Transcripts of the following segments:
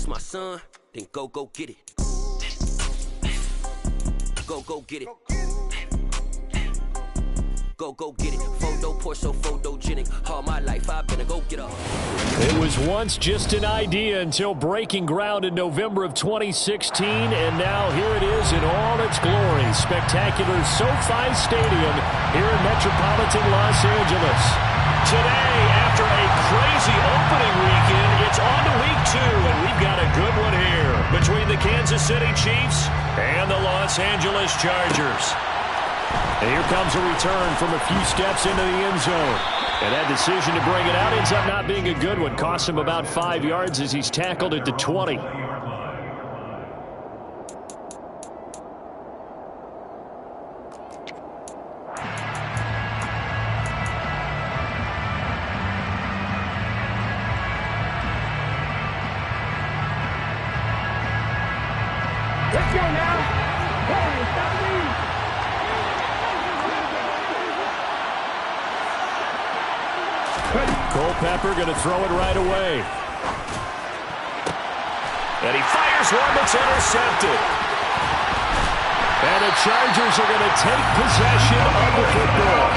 This my son, then go get it. Go get it. Go get it. Photo porso photogenic. All my life I've been a go-getter. It was once just an idea until breaking ground in November of 2016, and now here it is in all its glory. Spectacular SoFi Stadium here in metropolitan Los Angeles. Today, after a crazy opening weekend, it's on to week 2, and we've got a good one here between the Kansas City Chiefs and the Los Angeles Chargers. And here comes a return from a few steps into the end zone. And that decision to bring it out ends up not being a good one. Cost him about 5 yards as he's tackled at the 20. Let's go now. Hey, stop me. Culpepper going to throw it right away. And he fires one that's intercepted. And the Chargers are going to take possession of the football.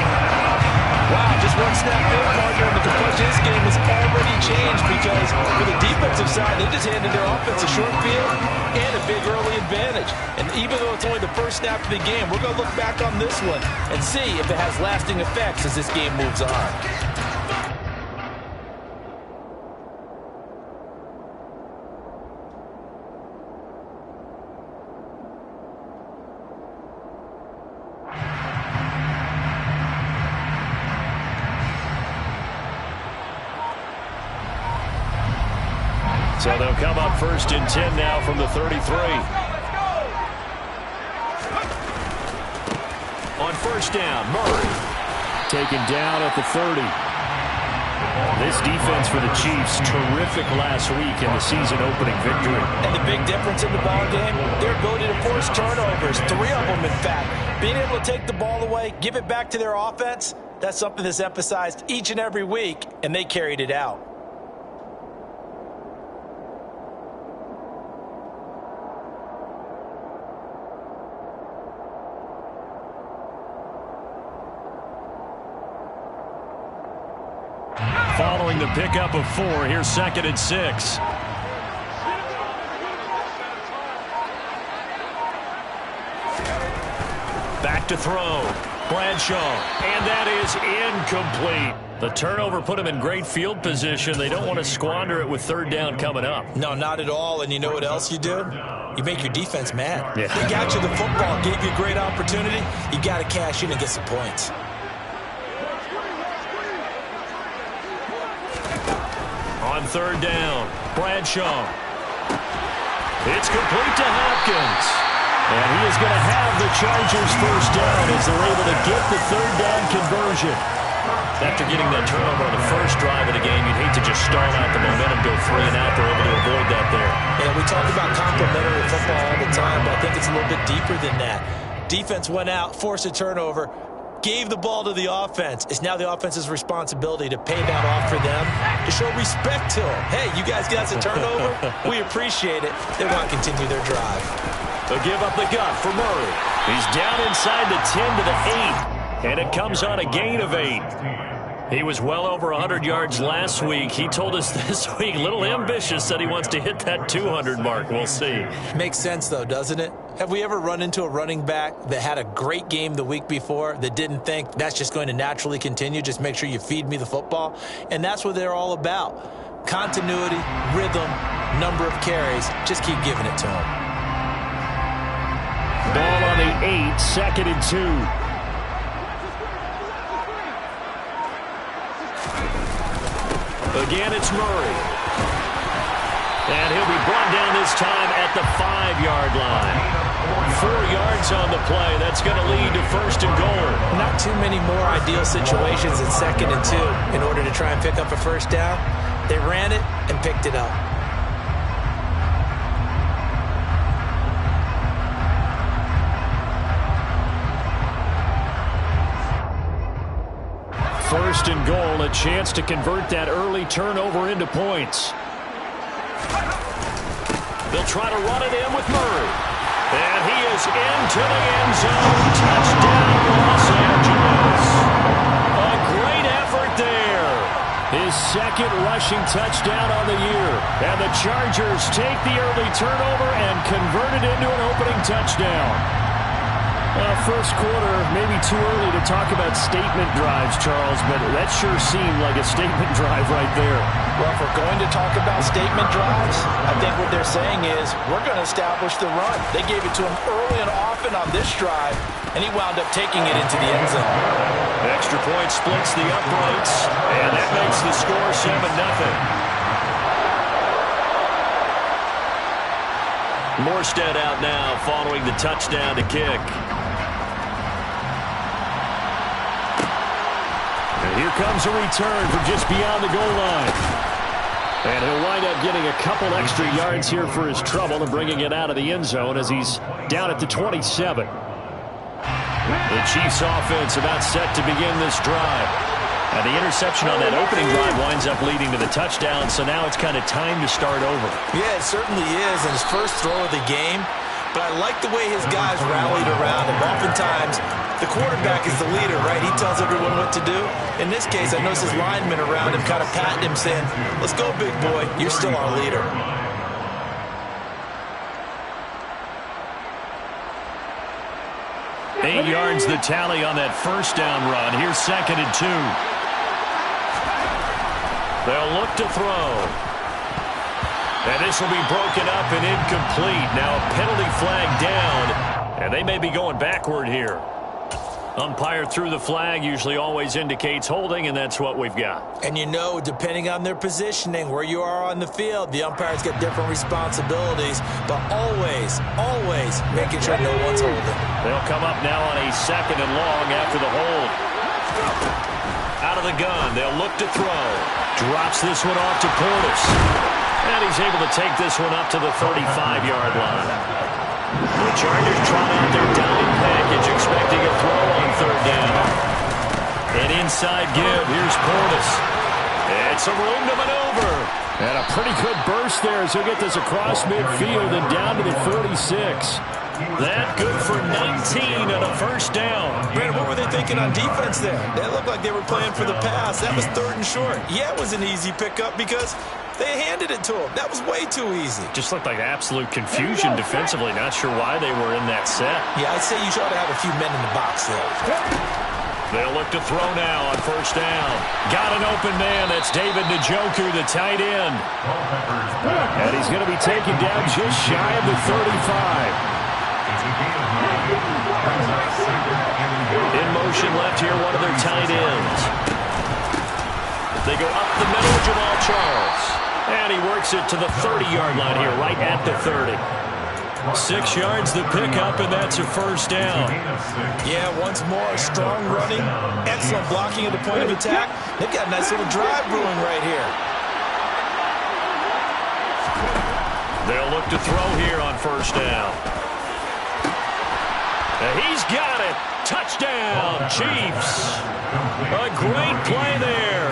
Wow, just one snap there, partner, and the complexion of this game has already changed because for the defensive side, they just handed their offense a short field and a big early advantage. And even though it's only the first snap of the game, we're going to look back on this one and see if it has lasting effects as this game moves on. So they'll come up 1st and 10 now from the 33. On 1st down, Murray. Taken down at the 30. This defense for the Chiefs, terrific last week in the season-opening victory. And the big difference in the ball game, their ability to force turnovers, 3 of them in fact. Being able to take the ball away, give it back to their offense, that's something that's emphasized each and every week, and they carried it out. Following the pickup of 4, here's 2nd and 6. Back to throw. Bradshaw. And that is incomplete. The turnover put him in great field position. They don't want to squander it with 3rd down coming up. No, not at all. And you know what else you do? You make your defense mad. Yeah. They got you the football, gave you a great opportunity. You got to cash in and get some points. On 3rd down, Bradshaw. It's complete to Hopkins. And he is going to have the Chargers 1st down as they're able to get the 3rd down conversion. After getting that turnover on the first drive of the game, you'd hate to just stall out the momentum, go 3 and out. They're able to avoid that there. Yeah, we talk about complementary football all the time, but I think it's a little bit deeper than that. Defense went out, forced a turnover, gave the ball to the offense. It's now the offense's responsibility to pay that off for them, to show respect to them. Hey, you guys got a turnover? We appreciate it. They want to continue their drive. They'll give up the gut for Murray. He's down inside the 10 to the 8, and it comes on a gain of 8. He was well over 100 yards last week. He told us this week, a little ambitious, said he wants to hit that 200 mark. We'll see. Makes sense, though, doesn't it? Have we ever run into a running back that had a great game the week before that didn't think that's just going to naturally continue? Just make sure you feed me the football. And that's what they're all about. Continuity, rhythm, number of carries. Just keep giving it to them. Ball on the 8, 2nd and 2. Again, it's Murray. And he'll be brought down this time at the 5-yard line. 4 yards on the play. That's going to lead to 1st and goal. Not too many more ideal situations than 2nd and 2 in order to try and pick up a 1st down. They ran it and picked it up. First and goal, a chance to convert that early turnover into points. They'll try to run it in with Murray. And he is into the end zone. Touchdown, Los Angeles. A great effort there. His second rushing touchdown on the year. And the Chargers take the early turnover and convert it into an opening touchdown. First quarter, maybe too early to talk about statement drives, Charles, but that sure seemed like a statement drive right there. Well, if we're going to talk about statement drives, I think what they're saying is we're going to establish the run. They gave it to him early and often on this drive, and he wound up taking it into the end zone. Extra point splits the uprights, and that makes the score 7-0. Morstead out now following the touchdown to kick. And here comes a return from just beyond the goal line. And he'll wind up getting a couple extra yards here for his trouble and bringing it out of the end zone as he's down at the 27. The Chiefs offense about set to begin this drive. And the interception on that opening drive winds up leading to the touchdown, so now it's kind of time to start over. Yeah, it certainly is in his first throw of the game. But I like the way his guys rallied around him. Oftentimes, the quarterback is the leader, right? He tells everyone what to do. In this case, I noticed his linemen around him kind of patting him, saying, "Let's go, big boy. You're still our leader." Eight yards the tally on that first down run. Here's 2nd and 2. They'll look to throw. And this will be broken up and incomplete. Now a penalty flag down, and they may be going backward here. Umpire threw the flag, usually always indicates holding, and that's what we've got. And you know, depending on their positioning, where you are on the field, the umpires get different responsibilities, but always, always making sure no one's holding. They'll come up now on a 2nd and long after the hold. Out of the gun, they'll look to throw. Drops this one off to Portis. And he's able to take this one up to the 35-yard line. The Chargers trot out their dime package, expecting a throw on 3rd down. An inside give. Here's Portis. It's a room to maneuver. And a pretty good burst there as he'll get this across midfield and down to the 46. That good for 19 and a first down. Brandon, what were they thinking on defense there? They looked like they were playing for the pass. That was 3rd and short. Yeah, it was an easy pickup because they handed it to him. That was way too easy. Just looked like absolute confusion defensively. Not sure why they were in that set. Yeah, I'd say you ought to have a few men in the box there. They'll look to throw now on 1st down. Got an open man. That's David Njoku, the tight end. And he's going to be taken down just shy of the 35. In motion left here, one of their tight ends. They go up the middle, Jamal Charles. And he works it to the 30-yard line here, right at the 30. 6 yards the pickup, and that's a first down. Yeah, once more, strong running, excellent blocking at the point of attack. They've got a nice little drive brewing right here. They'll look to throw here on 1st down. And he's got it. Touchdown, Chiefs. A great play there.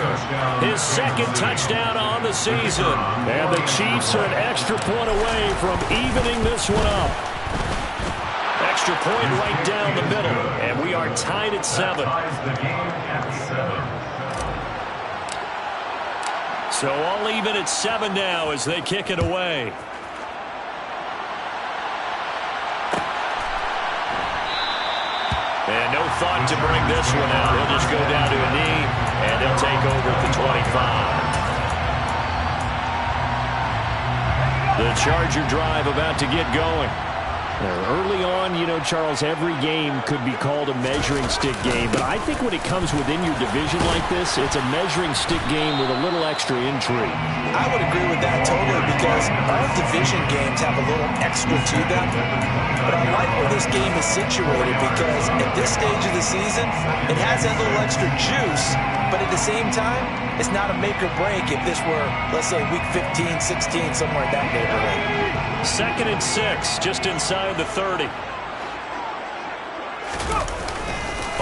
His 2nd touchdown on the season. And the Chiefs are an extra point away from evening this one up. Extra point right down the middle. And we are tied at 7. So all even at 7 now as they kick it away. And no thought to bring this one out. He'll just go down to a knee, and they'll take over at the 25. The Charger drive about to get going. Early on, you know, Charles, every game could be called a measuring stick game. But I think when it comes within your division like this, it's a measuring stick game with a little extra intrigue. I would agree with that totally because all division games have a little extra to them. But I like where this game is situated because at this stage of the season, it has that little extra juice. But at the same time, it's not a make or break if this were, let's say, week 15, 16, somewhere in that neighborhood. 2nd and 6, just inside the 30.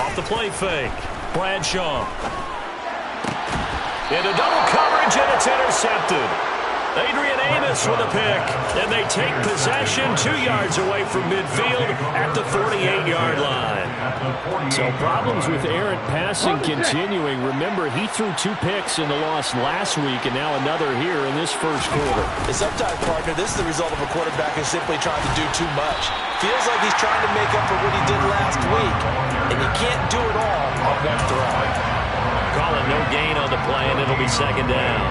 Off the play fake. Bradshaw. Into double coverage, and it's intercepted. Adrian Amos with a pick, and they take possession 2 yards away from midfield at the 48-yard line. So problems with errant passing continuing. Remember, he threw 2 picks in the loss last week, and now another here in this first quarter. Sometimes, partner, this is the result of a quarterback who's simply trying to do too much. Feels like he's trying to make up for what he did last week, and you can't do it all on one throw. Call it no gain on the play, and it'll be second down.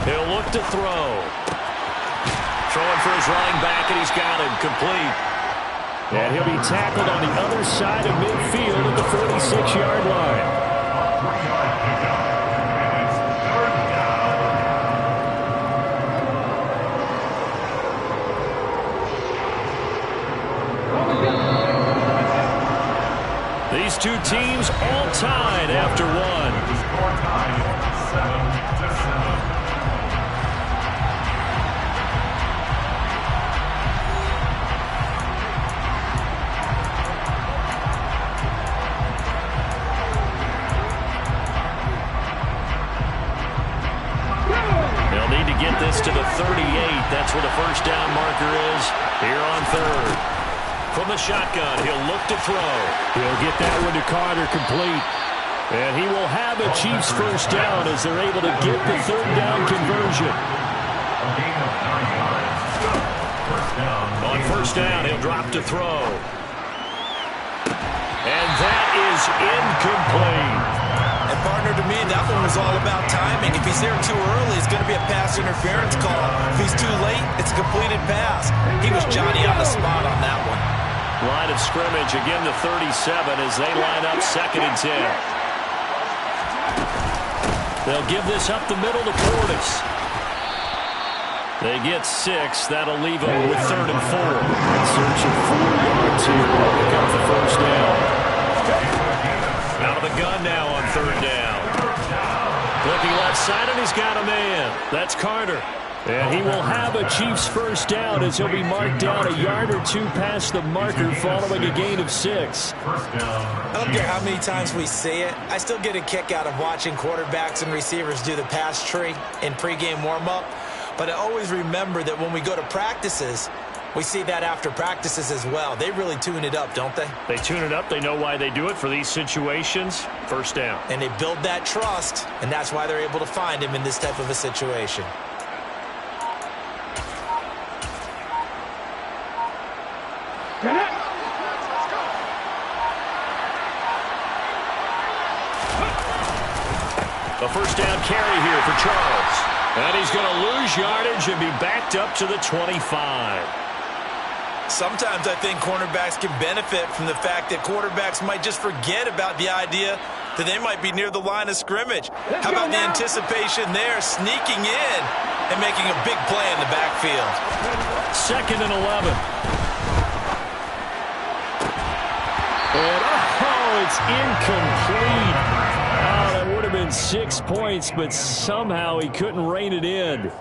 He'll look to throw. Throwing for his running back, and he's got him complete. And he'll be tackled on the other side of midfield at the 46-yard line. These two teams all tied after one. They'll need to get this to the 38. That's where the first down marker is here on third. From the shotgun, he'll look to throw. He'll get that one to Carter complete. And he will have a Chiefs first down as they're able to get the third down conversion. On first down, he'll drop to throw. And that is incomplete. And partner, to me, that one was all about timing. If he's there too early, it's going to be a pass interference call. If he's too late, it's a completed pass. He was Johnny on the spot on that one. Line of scrimmage, again the 37 as they line up 2nd and 10. They'll give this up the middle to Portis. They get 6. That'll leave them with 3rd and 4. Search of 4 yards here to pick up the first down. Out of the gun now on 3rd down. Looking left side, and he's got a man. That's Carter. And he will have a Chiefs first down as he'll be marked down a yard or 2 past the marker following a gain of 6. I don't care how many times we see it. I still get a kick out of watching quarterbacks and receivers do the pass tree in pregame warm-up. But I always remember that when we go to practices, we see that after practices as well. They really tune it up, don't they? They tune it up. They know why they do it for these situations. First down. And they build that trust, and that's why they're able to find him in this type of a situation. A first down carry here for Charles. And he's going to lose yardage and be backed up to the 25. Sometimes I think cornerbacks can benefit from the fact that quarterbacks might just forget about the idea that they might be near the line of scrimmage. How about the anticipation there, sneaking in and making a big play in the backfield? 2nd and 11. And it's incomplete. That would have been 6 points, but somehow he couldn't rein it in.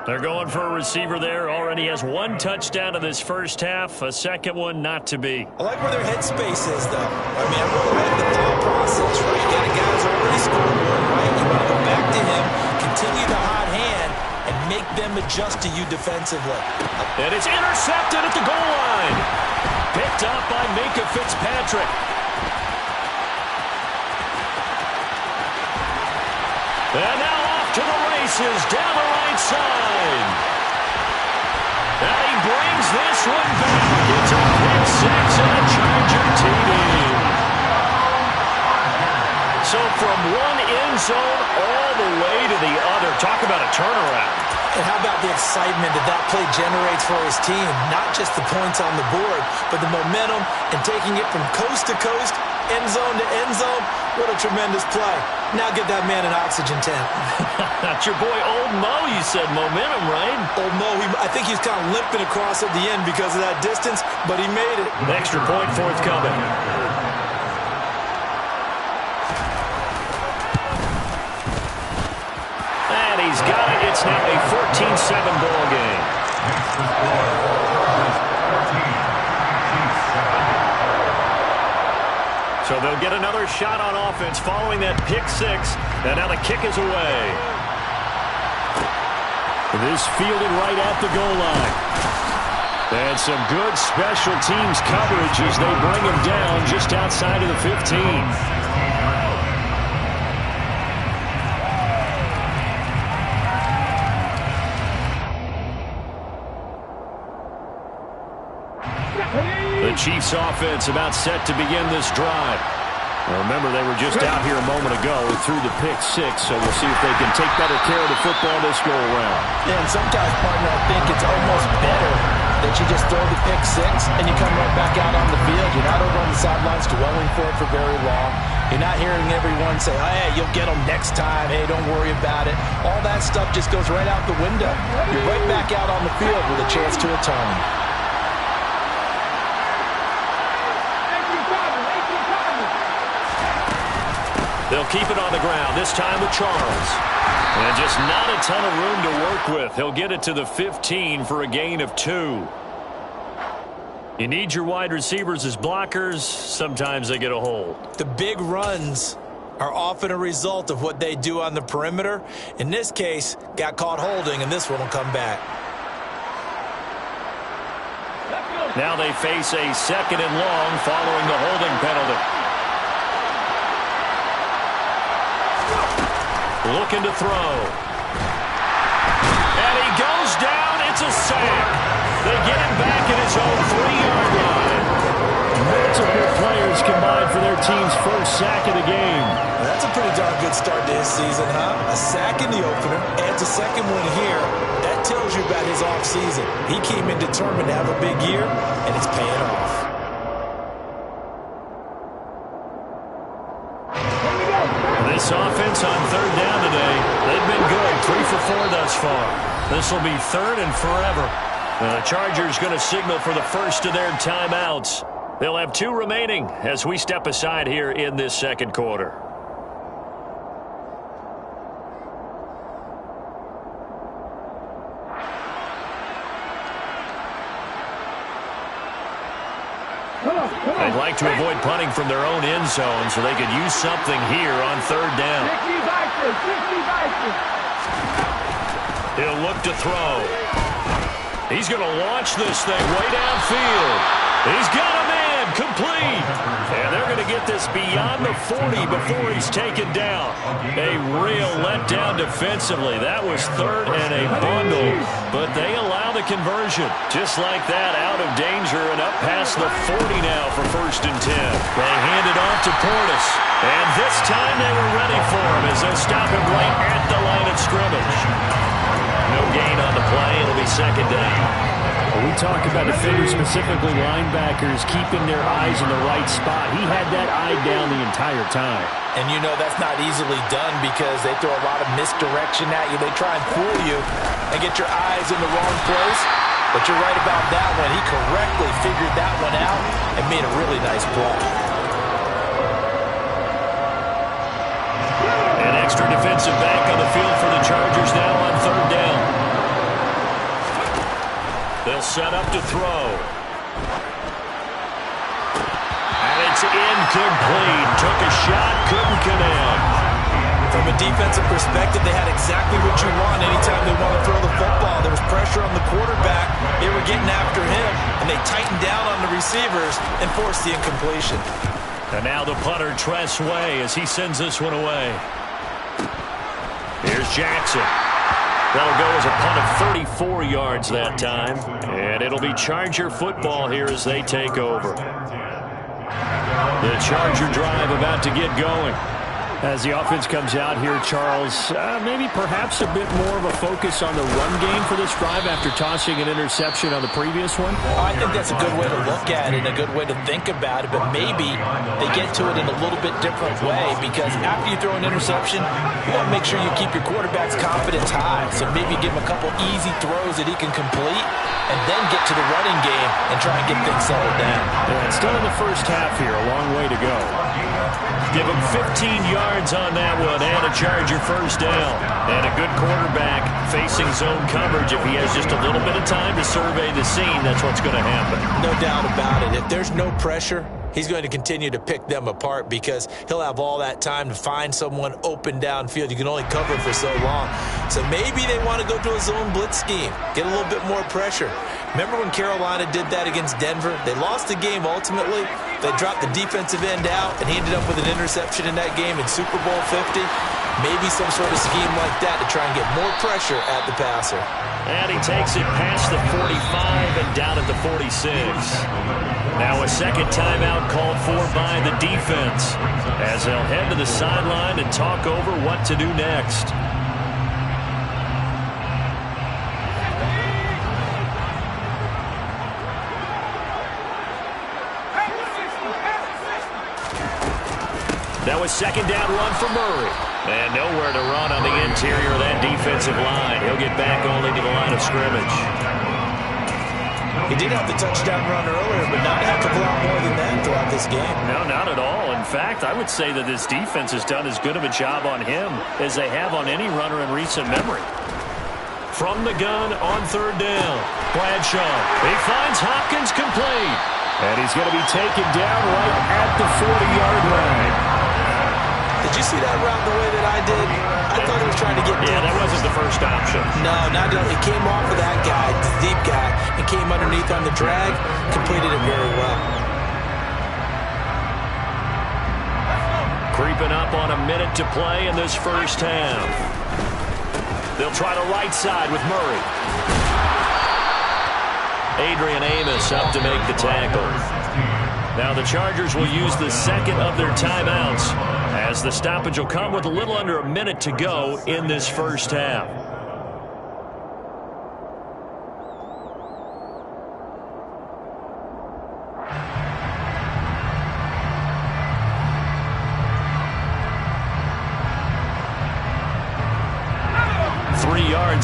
They're going for a receiver there. Already has 1 touchdown in this first half. A second one not to be. I like where their headspace is, though. I mean, I really like the thought process, right? You got a guy who's already scored one, right? You want to go back to him, continue the hot hand, and make them adjust to you defensively. And it's intercepted at the goal line. Picked up by Minkah Fitzpatrick. And now off to the races down the right side. And he brings this one back. It's a pick 6 and a Charger TD. So from one end zone all the way to the other. Talk about a turnaround. And how about the excitement that play generates for his team? Not just the points on the board, but the momentum and taking it from coast to coast, end zone to end zone. What a tremendous play. Now get that man an oxygen tent. That's your boy Old Mo. You said momentum, right? Old Mo, I think he's kind of limping across at the end because of that distance, but he made it. An extra point forthcoming. And he's got it. It's now a 14-7 ball game. So they'll get another shot on offense following that pick six. And now the kick is away. This fielded right at the goal line. And some good special teams coverage as they bring him down just outside of the 15. The Chiefs offense about set to begin this drive. Now remember, they were just out here a moment ago through the pick six, so we'll see if they can take better care of the football this go-around. Yeah, and sometimes, partner, I think it's almost better that you just throw the pick six and you come right back out on the field. You're not over on the sidelines dwelling for it for very long. You're not hearing everyone say, hey, you'll get them next time. Hey, don't worry about it. All that stuff just goes right out the window. You're right back out on the field with a chance to atone. They'll keep it on the ground, this time with Charles. And just not a ton of room to work with. He'll get it to the 15 for a gain of 2. You need your wide receivers as blockers. Sometimes they get a hold. The big runs are often a result of what they do on the perimeter. In this case, got caught holding, and this one will come back. Now they face a 2nd and long following the holding penalty. Looking to throw. And he goes down. It's a sack. They get him back at his own 3-yard line. Multiple players combined for their team's first sack of the game. That's a pretty darn good start to his season, huh? A sack in the opener, adds a second one here. That tells you about his offseason. He came in determined to have a big year, and it's paying off. This offense on 3rd down today, they've been good. 3 for 4 thus far. This will be 3rd and forever. The Chargers going to signal for the first of their timeouts. They'll have 2 remaining as we step aside here in this 2nd quarter. They'd like to avoid punting from their own end zone, so they could use something here on 3rd down. He'll look to throw. He's going to launch this thing way downfield. He's got him in, complete. And they're going to get this beyond the 40 before he's taken down. A real letdown defensively. That was 3rd and a bundle, but they allow the conversion. Just like that, out of danger and up past the 40 now for 1st and 10. They hand it off to Portis, and this time they were ready for him as they stop him right at the line of scrimmage. No gain on the play. It'll be 2nd down. We talk about defenders, specifically linebackers, keeping their eyes in the right spot. He had that eye down the entire time. And you know that's not easily done because they throw a lot of misdirection at you. They try and fool you and get your eyes in the wrong place. But you're right about that one. He correctly figured that one out and made a really nice play. An extra defensive back on the field for the Chargers now on 3rd down. They'll set up to throw. And it's incomplete. Took a shot, couldn't connect. From a defensive perspective, they had exactly what you want anytime they want to throw the football. There was pressure on the quarterback. They were getting after him, and they tightened down on the receivers and forced the incompletion. And now the punter, Tress Way, as he sends this one away. Here's Jackson. That'll go as a punt of 34 yards that time. And it'll be Charger football here as they take over. The Charger drive about to get going. As the offense comes out here, Charles, maybe perhaps a bit more of a focus on the run game for this drive after tossing an interception on the previous one? I think that's a good way to look at it and a good way to think about it, but maybe they get to it in a little bit different way because after you throw an interception, you want to make sure you keep your quarterback's confidence high. So maybe give him a couple easy throws that he can complete and then get to the running game and try and get things settled down. Yeah, it's still in the first half here, a long way to go. Give him 15 yards yards on that one, and a Charger first down. And a good quarterback facing zone coverage. If he has just a little bit of time to survey the scene, that's what's going to happen. No doubt about it. If there's no pressure, he's going to continue to pick them apart because he'll have all that time to find someone open downfield. You can only cover for so long. So maybe they want to go to a zone blitz scheme, get a little bit more pressure. Remember when Carolina did that against Denver? They lost the game ultimately. They dropped the defensive end out, and he ended up with an interception in that game in Super Bowl 50. Maybe some sort of scheme like that to try and get more pressure at the passer. And he takes it past the 45 and down at the 46. Now a second timeout called for by the defense as they'll head to the sideline and talk over what to do next. That was second down run for Murray. And nowhere to run on the interior of that defensive line. He'll get back only to the line of scrimmage. He did have the touchdown run earlier, but not a heck of a lot more than that throughout this game. No, not at all. In fact, I would say that this defense has done as good of a job on him as they have on any runner in recent memory. From the gun on third down, Bradshaw. He finds Hopkins complete. And he's going to be taken down right at the 40-yard line. Did you see that route the way that I did? I thought he was trying to get deep. Yeah, that wasn't the first option. No, not at all. It came off of that guy, the deep guy, and came underneath on the drag, completed it very well. Creeping up on a minute to play in this first half. They'll try the right side with Murray. Adrian Amos up to make the tackle. Now the Chargers will use the second of their timeouts as the stoppage will come with a little under a minute to go in this first half.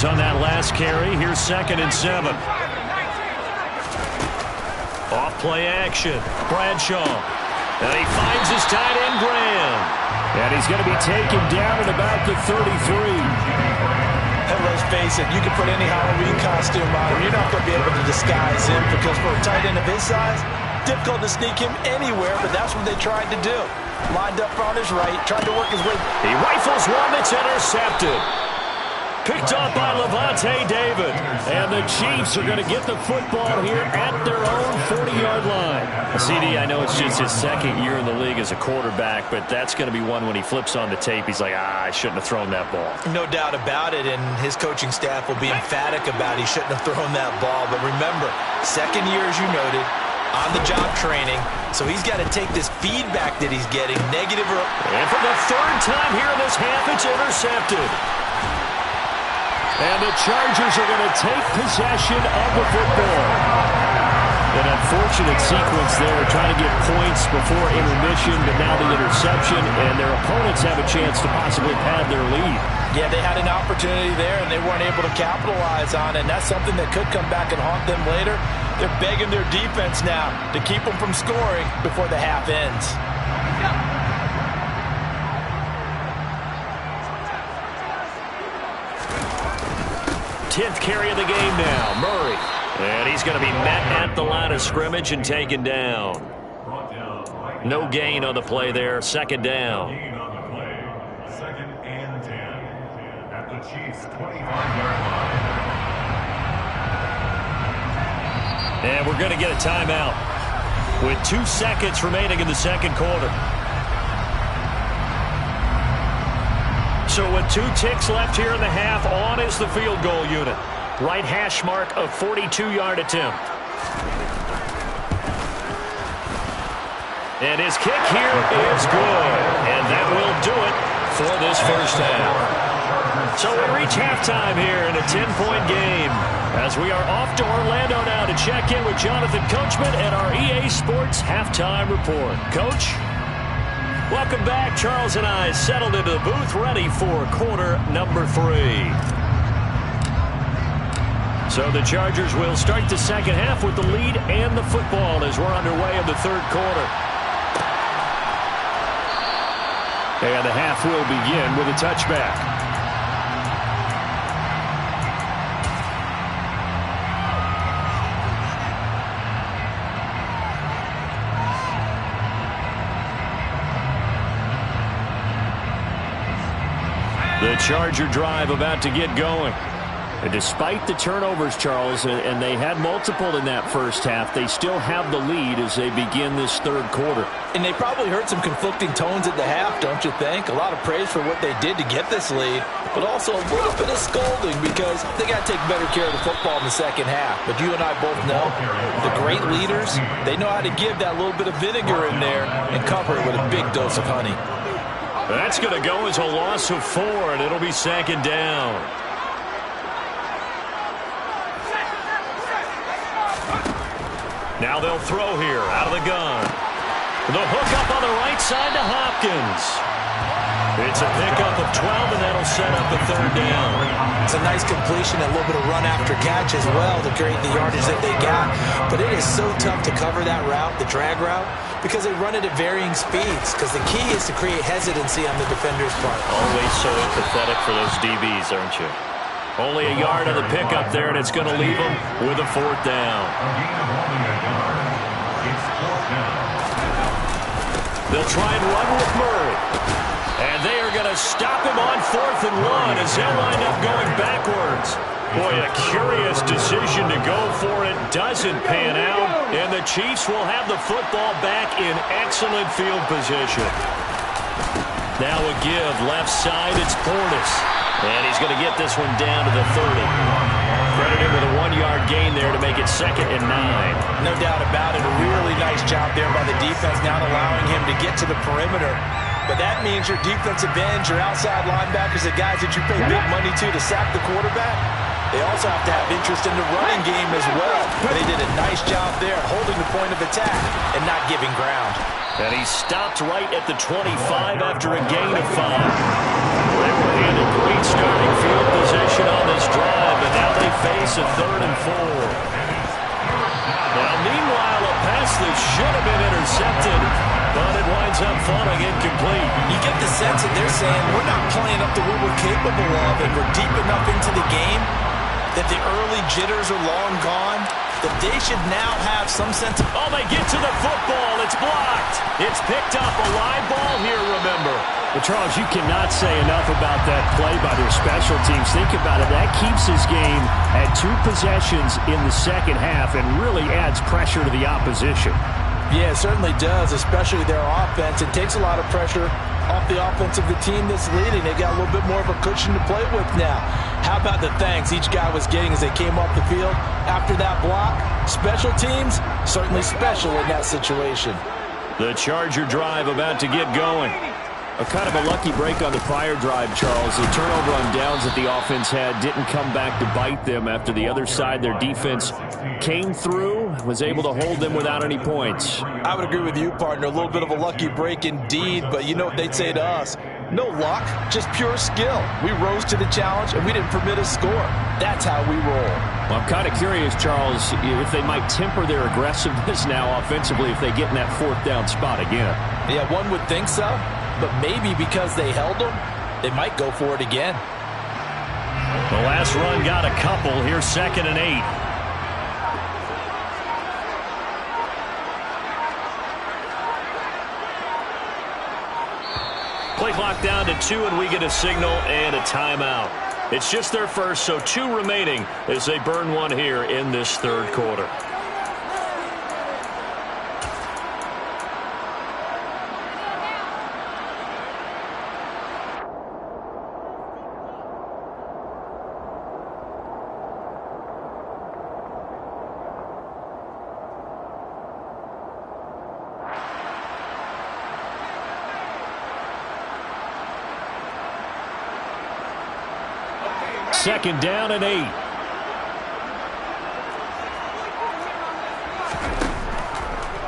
On that last carry. Here's 2nd and 7. Off play action. Bradshaw. And he finds his tight end, Graham. And he's going to be taken down at about the 33. And let's face it, you can put any Halloween costume on him. You're not going to be able to disguise him because for a tight end of his size, difficult to sneak him anywhere, but that's what they tried to do. Lined up on his right, tried to work his way. He rifles one that's intercepted. Picked up by Levante David. And the Chiefs are going to get the football here at their own 40-yard line. CD, I know it's just his second year in the league as a quarterback, but that's going to be one when he flips on the tape. He's like, I shouldn't have thrown that ball. No doubt about it, and his coaching staff will be emphatic about he shouldn't have thrown that ball. But remember, second year, as you noted, on-the-job training, so he's got to take this feedback that he's getting, negative. And for the third time here in this half, it's intercepted. And the Chargers are going to take possession of the football. An unfortunate sequence there, trying to get points before intermission, but now the interception, and their opponents have a chance to possibly pad their lead. Yeah, they had an opportunity there, and they weren't able to capitalize on it, and that's something that could come back and haunt them later. They're begging their defense now to keep them from scoring before the half ends. 10th carry of the game now, Murray. And he's going to be met at the line of scrimmage and taken down. No gain on the play there, 2nd down. 2nd and 10 at the Chiefs' 25-yard line. And we're going to get a timeout with 2 seconds remaining in the second quarter. So with 2 ticks left here in the half, on is the field goal unit. Right hash mark of 42-yard attempt. And his kick here is good. And that will do it for this first half. So we reach halftime here in a 10-point game as we are off to Orlando now to check in with Jonathan Coachman and our EA Sports Halftime Report. Coach? Welcome back. Charles and I settled into the booth ready for quarter number 3. So the Chargers will start the second half with the lead and the football as we're underway in the third quarter. And the half will begin with a touchback. The Charger drive about to get going. And despite the turnovers, Charles, and they had multiple in that first half, they still have the lead as they begin this third quarter. And they probably heard some conflicting tones at the half, don't you think? A lot of praise for what they did to get this lead, but also a little bit of scolding because they got to take better care of the football in the second half. But you and I both know the great leaders, they know how to give that little bit of vinegar in there and cover it with a big dose of honey. That's going to go as a loss of 4, and it'll be second down. Now they'll throw here out of the gun. The hook up on the right side to Hopkins. It's a pickup of 12, and that'll set up a third down. It's a nice completion, a little bit of run after catch as well to create the yardage that they got. But it is so tough to cover that route, the drag route, because they run it at varying speeds. Because the key is to create hesitancy on the defender's part. Always so empathetic for those DBs, aren't you? Only a yard on the pickup there, and it's going to leave them with a fourth down. They'll try and run with Murray. And they are going to stop him on 4th and 1 as they'll wind up going backwards. Boy, a curious decision to go for it. Doesn't pan out. And the Chiefs will have the football back in excellent field position. Now a give. Left side, it's Portis. And he's going to get this one down to the 30. Credited with a 1-yard gain there to make it 2nd and 9. No doubt about it. A really nice job there by the defense, not allowing him to get to the perimeter. But that means your defensive ends, your outside linebackers, the guys that you pay big money to sack the quarterback, they also have to have interest in the running game as well. And they did a nice job there holding the point of attack and not giving ground. And he stopped right at the 25 after a gain of 5. They were handed great starting field position on this drive, and now they face a 3rd and 4. Now, meanwhile, a pass that should have been intercepted, but it winds up falling incomplete. You get the sense that they're saying we're not playing up to what we're capable of, and we're deep enough into the game that the early jitters are long gone, that they should now have some sense of... Oh, they get to the football. It's blocked. It's picked up. A live ball here, remember. But, Charles, you cannot say enough about that play by their special teams. Think about it. That keeps this game at 2 possessions in the second half and really adds pressure to the opposition. Yeah, it certainly does, especially their offense. It takes a lot of pressure off the offense of the team that's leading. They got a little bit more of a cushion to play with now. How about the thanks each guy was getting as they came off the field after that block? Special teams, certainly special in that situation. The Charger drive about to get going. A kind of a lucky break on the prior drive, Charles. The turnover on downs that the offense had didn't come back to bite them after the other side. Their defense came through, was able to hold them without any points. I would agree with you, partner. A little bit of a lucky break indeed, but you know what they'd say to us. No luck, just pure skill. We rose to the challenge, and we didn't permit a score. That's how we roll. Well, I'm kind of curious, Charles, if they might temper their aggressiveness now offensively if they get in that 4th down spot again. Yeah, one would think so. But maybe because they held them, they might go for it again. The last run got a couple. Here's 2nd and 8. Play clock down to 2, and we get a signal and a timeout. It's just their first, so 2 remaining as they burn one here in this third quarter. Second down and 8.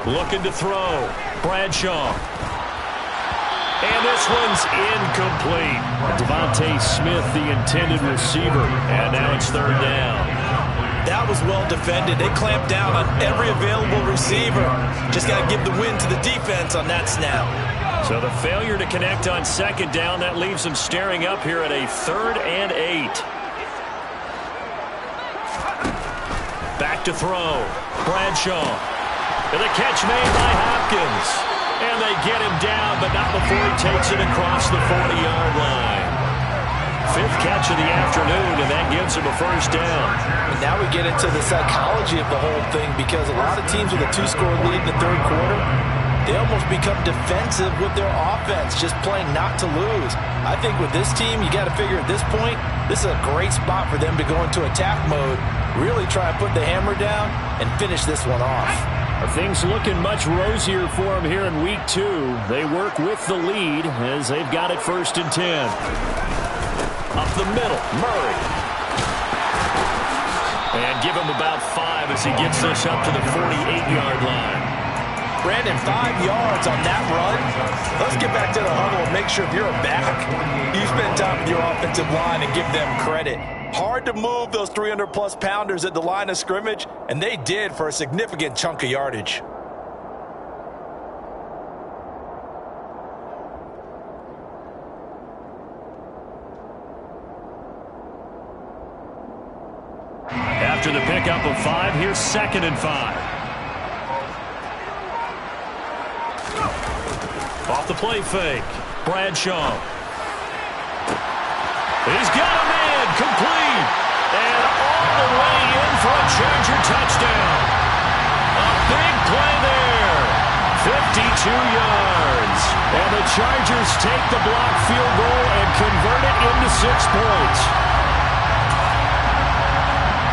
Looking to throw. Bradshaw. And this one's incomplete. Devontae Smith, the intended receiver. And now it's 3rd down. That was well defended. They clamped down on every available receiver. Just got to give the win to the defense on that snap. So the failure to connect on second down, that leaves them staring up here at a 3rd and 8. Back to throw. Bradshaw. And the catch made by Hopkins. And they get him down, but not before he takes it across the 40-yard line. 5th catch of the afternoon, and that gives him a first down. And now we get into the psychology of the whole thing, because a lot of teams with a 2-score lead in the 3rd quarter, they almost become defensive with their offense, just playing not to lose. I think with this team, you got to figure at this point, this is a great spot for them to go into attack mode, really try to put the hammer down and finish this one off. Things looking much rosier for them here in week 2. They work with the lead as they've got it 1st and 10. Up the middle, Murray. And give him about 5 as he gets this up to the 48-yard line. Brandon, 5 yards on that run. Let's get back to the huddle and make sure if you're a back, you spend time with your offensive line and give them credit. Hard to move those 300-plus pounders at the line of scrimmage, and they did for a significant chunk of yardage. After the pickup of 5, here's 2nd and 5. Off the play fake. Bradshaw. He's got a man. Complete. And all the way in for a Charger touchdown. A big play there. 52 yards. And the Chargers take the block field goal and convert it into 6 points.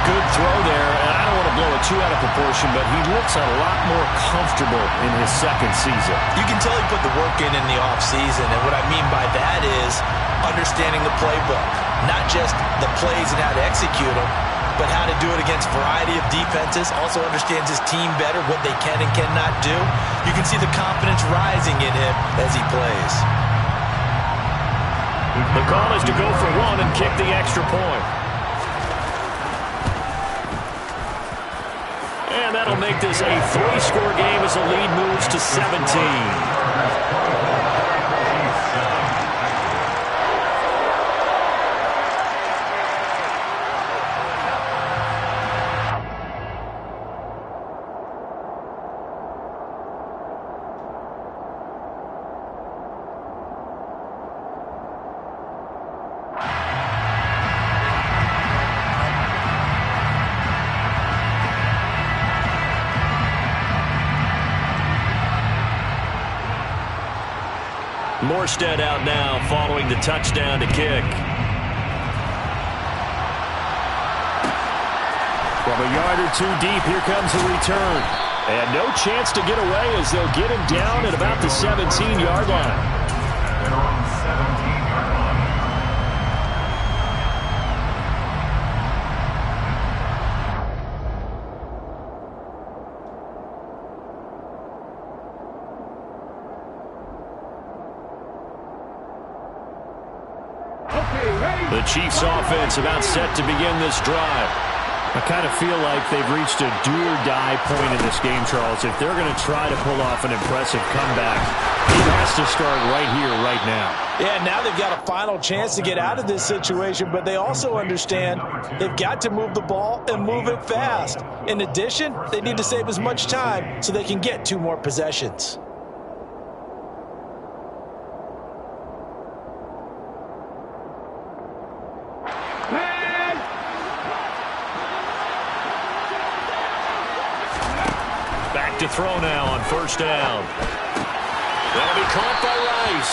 Good throw there, and I don't want to blow it too out of proportion, but he looks a lot more comfortable in his 2nd season. You can tell he put the work in the offseason, and what I mean by that is understanding the playbook. Not just the plays and how to execute them, but how to do it against a variety of defenses. Also understands his team better, what they can and cannot do. You can see the confidence rising in him as he plays. The call is to go for 1 and kick the extra point. And that'll make this a 3-score game as the lead moves to 17. Morstead out now following the touchdown to kick. From a yard or 2 deep, here comes the return. And no chance to get away as they'll get him down at about the 17-yard line. They're on the 17-yard line. The Chiefs offense about set to begin this drive. I kind of feel like they've reached a do-or-die point in this game, Charles. If they're going to try to pull off an impressive comeback, it has to start right here, right now. Yeah, now they've got a final chance to get out of this situation, but they also understand they've got to move the ball and move it fast. In addition, they need to save as much time so they can get 2 more possessions. To throw now on 1st down. That'll be caught by Rice.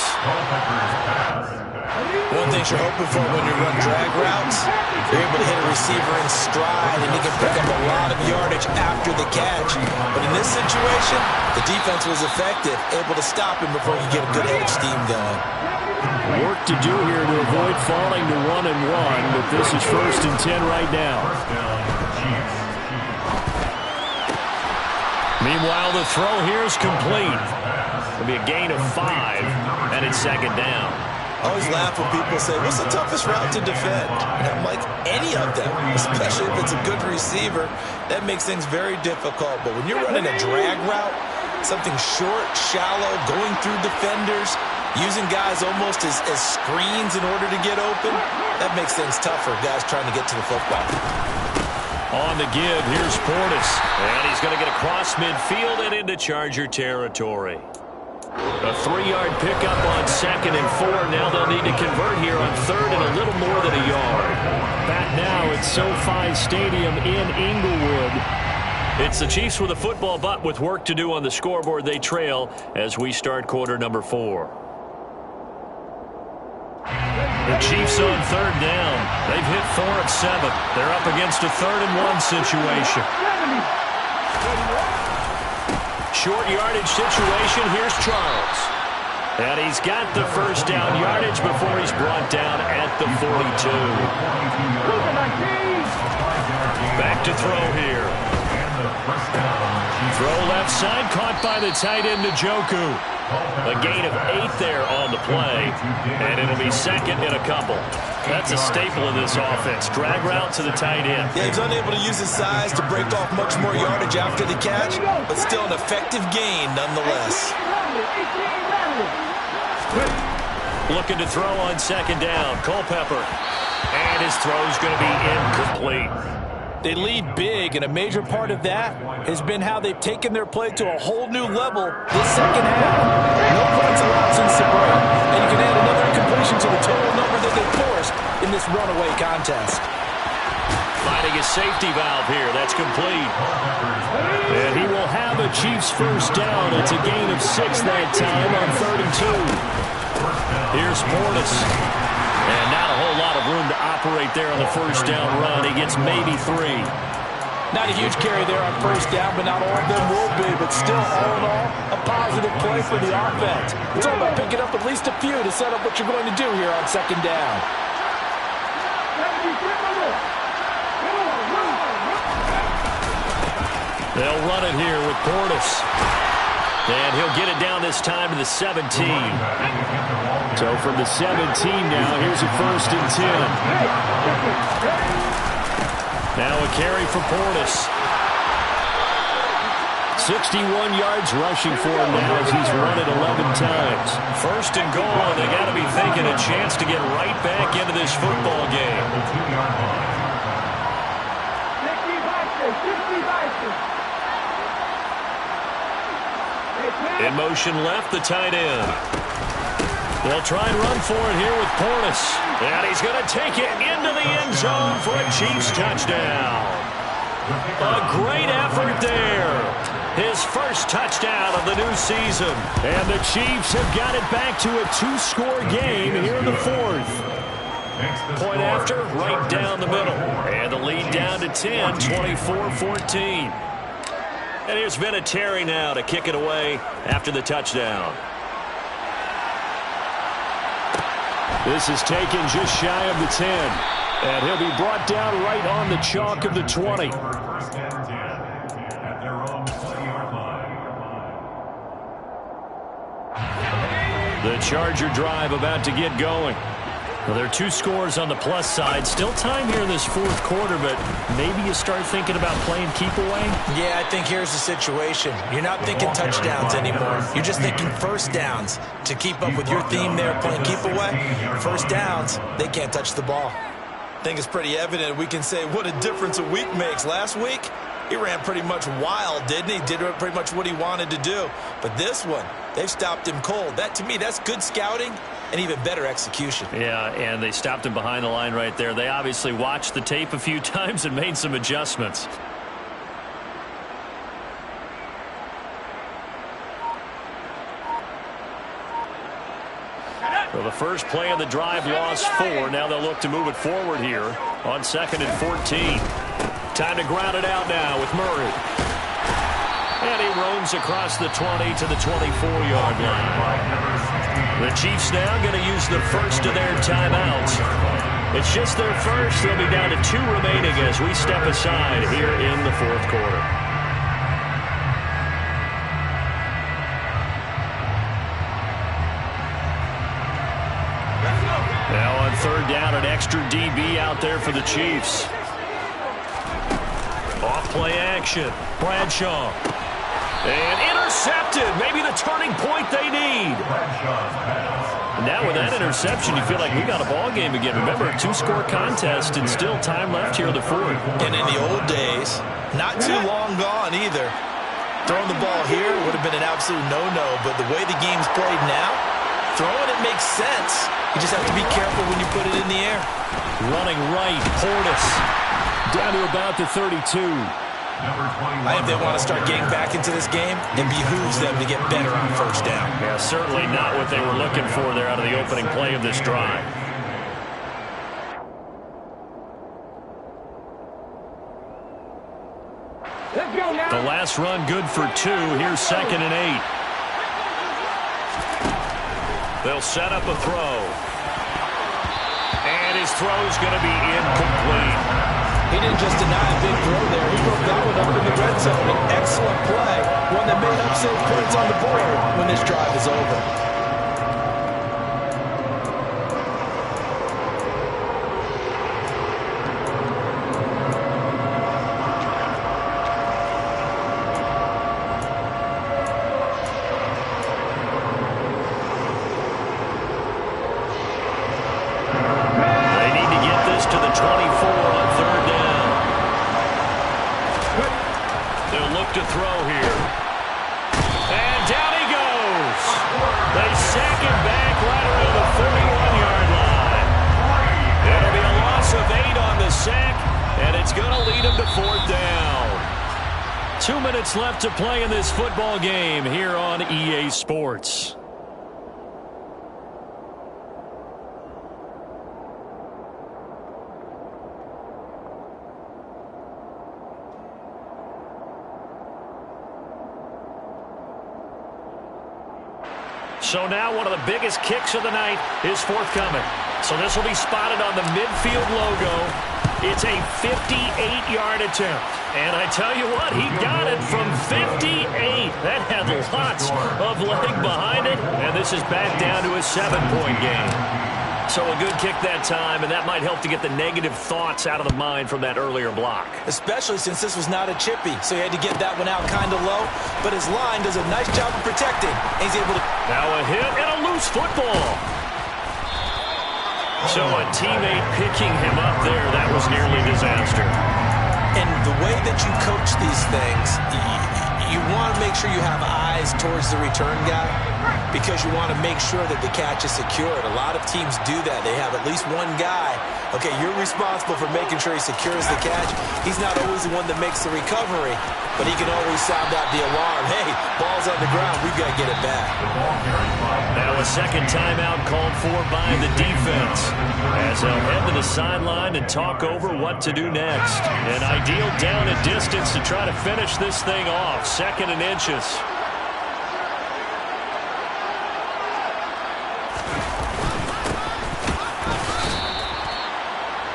One thing you're hoping for when you run drag routes, you're able to hit a receiver in stride and he can pick up a lot of yardage after the catch. But in this situation, the defense was effective, able to stop him before he could get a good head of steam going. Work to do here to avoid falling to 1-1, but this is 1st and 10 right now. Meanwhile, the throw here is complete. It'll be a gain of 5, and it's 2nd down. I always laugh when people say, what's the toughest route to defend? And I'm like, any of them, especially if it's a good receiver. That makes things very difficult. But when you're running a drag route, Something short, shallow, going through defenders, using guys almost as screens in order to get open. That makes things tough for guys trying to get to the football. On the give, here's Portis. And he's going to get across midfield and into Charger territory. A 3-yard pickup on 2nd and 4. Now they'll need to convert here on 3rd and a little more than a yard. Back now at SoFi Stadium in Inglewood. It's the Chiefs with a football, but with work to do on the scoreboard. They trail as we start quarter number 4. The Chiefs on 3rd down. They've hit 4 of 7. They're up against a 3rd and 1 situation. Short yardage situation. Here's Charles. And he's got the first down yardage before he's brought down at the 42. Back to throw here. Throw left side, caught by the tight end, Njoku. A gain of 8 there on the play, and it'll be 2nd and a couple. That's a staple of this offense. Drag route to the tight end. Yeah, he's unable to use his size to break off much more yardage after the catch, but still an effective gain nonetheless. Looking to throw on 2nd down. Culpepper. And his throw's going to be incomplete. They lead big, and a major part of that has been how they've taken their play to a whole new level this second half. No points allowed since the break, and you can add another incompletion to the total number that they forced in this runaway contest. Finding a safety valve here. That's complete. And he will have a Chiefs first down. It's a gain of 6 that time on 3rd and 2. Here's Portis. And not a whole lot of room to operate there on the first down run. He gets maybe 3. Not a huge carry there on first down, but not all of them will be. But still, all in all, a positive play for the offense. It's all about picking up at least a few to set up what you're going to do here on 2nd down. They'll run it here with Portis. And he'll get it down this time to the 17. So from the 17 now, here's a 1st and 10. Now a carry for Portis. 61 yards rushing for him now as he's run it 11 times. 1st and goal, and they got to be thinking a chance to get right back into this football game. In motion left, the tight end. They'll try and run for it here with Portis. And he's going to take it into the end zone for a Chiefs touchdown. A great effort there. His first touchdown of the new season. And the Chiefs have got it back to a 2-score game here in the 4th. Point after, right down the middle. And the lead down to 10, 24-14. And here's Vinatieri now to kick it away after the touchdown. This is taken just shy of the 10. And he'll be brought down right on the chalk of the 20. The Charger drive about to get going. Well, there are 2 scores on the plus side. Still time here in this 4th quarter, but maybe you start thinking about playing keep away? Yeah, I think here's the situation. You're not thinking touchdowns anymore. You're just thinking first downs. To keep up with your theme there, playing keep away, first downs, they can't touch the ball. I think it's pretty evident. We can say what a difference a week makes. Last week, he ran pretty much wild, didn't he? Did pretty much what he wanted to do. But this one, they've stopped him cold. That, to me, that's good scouting and even better execution. Yeah, and they stopped him behind the line right there. They obviously watched the tape a few times and made some adjustments. Well, the first play of the drive lost 4. Now they'll look to move it forward here on 2nd and 14. Time to ground it out now with Murray. And he roams across the 20 to the 24-yard line. The Chiefs now going to use the first of their timeouts. It's just their first. They'll be down to 2 remaining as we step aside here in the 4th quarter. Now on 3rd down, an extra DB out there for the Chiefs. Off play action. Bradshaw. And intercepted. Maybe the turning point they need. And now with that interception, you feel like we got a ball game again. Remember, a 2-score contest and still time left here in the fourth. And in the old days, not too long gone either, throwing the ball here would have been an absolute no-no. But the way the game's played now, throwing it makes sense. You just have to be careful when you put it in the air. Running right, Portis. Down to about the 32. I think they want to start getting back into this game. It behooves them to get better on first down. Yeah, certainly not what they were looking for there out of the opening play of this drive. Let's go now. The last run good for 2. Here's 2nd and 8. They'll set up a throw. And his throw's going to be incomplete. He didn't just deny a big throw there. He broke that one up in the red zone. An excellent play. One that may help save points on the board when this drive is over. To throw here. And down he goes. They sack him back right around the 31-yard line. It'll be a loss of 8 on the sack, and it's going to lead him to 4th down. 2 minutes left to play in this football game here on EA Sports. So now one of the biggest kicks of the night is forthcoming. So this will be spotted on the midfield logo. It's a 58-yard attempt. And I tell you what, he got it from 58. That had lots of leg behind it. And this is back down to a 7-point game. So a good kick that time, and that might help to get the negative thoughts out of the mind from that earlier block. Especially since this was not a chippy, so he had to get that one out kind of low. But his line does a nice job of protecting. He's able to... Now a hit and a loose football. So a teammate picking him up there, that was nearly disaster. And the way that you coach these things, you want to make sure you have eyes towards the return guy because you want to make sure that the catch is secured. A lot of teams do that. They have at least one guy. Okay, you're responsible for making sure he secures the catch. He's not always the one that makes the recovery, but he can always sound out the alarm. Hey, ball's on the ground. We've got to get it back. Now a second timeout called for by the defense as they'll head to the sideline and talk over what to do next. An ideal down and distance to try to finish this thing off. 2nd and inches.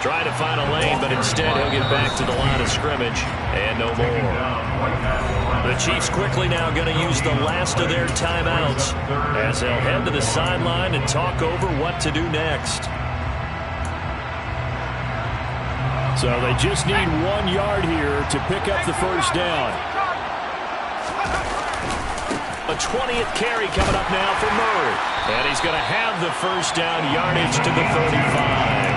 Try to find a lane, but instead he'll get back to the line of scrimmage and no more. The Chiefs quickly now going to use the last of their timeouts as they'll head to the sideline and talk over what to do next. So they just need 1 yard here to pick up the first down. A 20th carry coming up now for Murray. And he's going to have the first down yardage to the 35.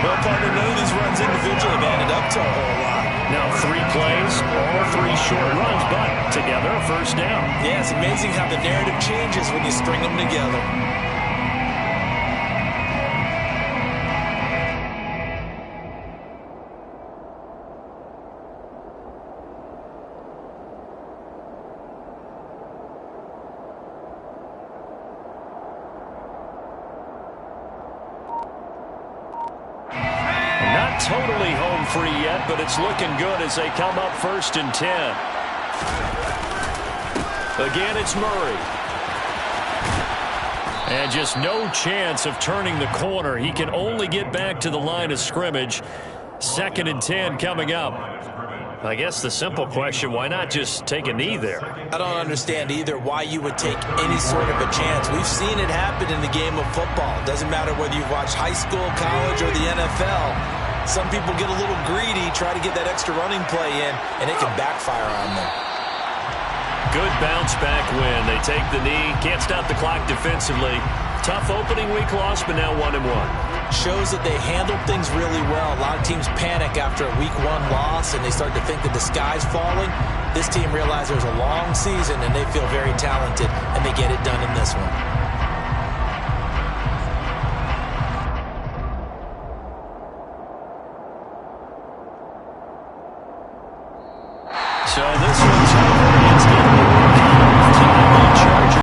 Well, partner, none of these runs individually have added up to a whole lot. Now 3 plays, all 3 short runs, but together a first down. Yeah, it's amazing how the narrative changes when you string them together. Totally home free yet, but it's looking good as they come up 1st and 10. Again, it's Murray. And just no chance of turning the corner. He can only get back to the line of scrimmage. 2nd and 10 coming up. I guess the simple question, why not just take a knee there? I don't understand either why you would take any sort of a chance. We've seen it happen in the game of football. It doesn't matter whether you've watched high school, college, or the NFL. Some people get a little greedy, try to get that extra running play in, and it can backfire on them. good bounce-back win. They take the knee, can't stop the clock defensively. Tough opening week loss, but now 1-1. Shows that they handled things really well. A lot of teams panic after a week 1 loss, and they start to think that the sky's falling. This team realized there's a long season, and they feel very talented, and they get it done in this one. So this